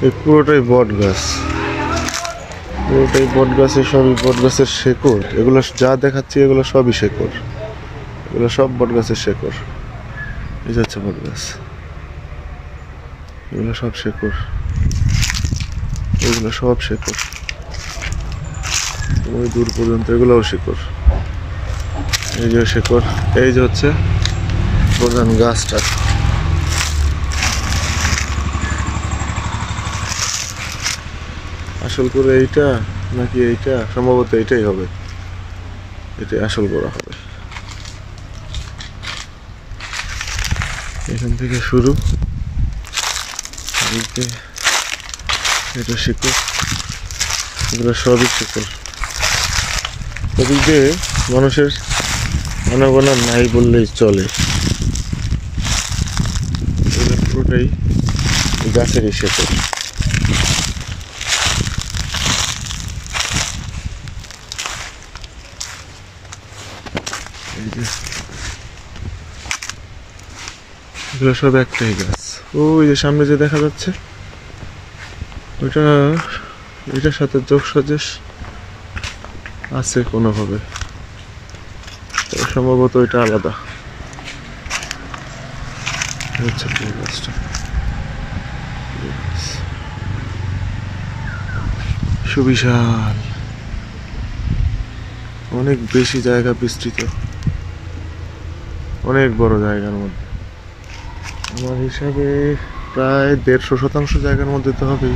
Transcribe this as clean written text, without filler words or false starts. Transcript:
এই পুরোটাই বট গাছ, পুরোটাই বট গাছের, সবই বট গাছের শেকড়। এগুলো যা দেখাচ্ছি এগুলো সবই শেকড়, এগুলো সব বট গাছের শেকড়। এই যাচ্ছে বট গাছ, এগুলো সব শেকড়, এগুলো সব শেকড়, ওই দূর পর্যন্ত এগুলোও শেকড়। এই যে শেকড়, এই যে হচ্ছে প্রধান গাছটা। আসল করে এইটা নাকি এইটা, সম্ভবত এইটাই হবে, এটাই আসল করা হবে। এখান থেকে শুরু, এটা শিকড়, এগুলো সবই শিকড়। এদিক দিয়ে মানুষের আনাগোনা নাই বললেই চলে, এগুলো পুরোটাই গাছেরই শিকড়। এগুলো সব একটাই গাছ। ওই যে সামনে যে দেখা যাচ্ছে ওইটা, এটার সাথে যোগ সাজেশ আছে কোনোভাবে, সম্ভবত ওইটা আলাদা। হচ্ছে গাছটা সুবিশাল, অনেক বেশি জায়গা বিস্তৃত, অনেক বড় জায়গার মধ্যে। আমার হিসাবে প্রায় 150 শতাংশ জায়গার মধ্যে তো হবেই।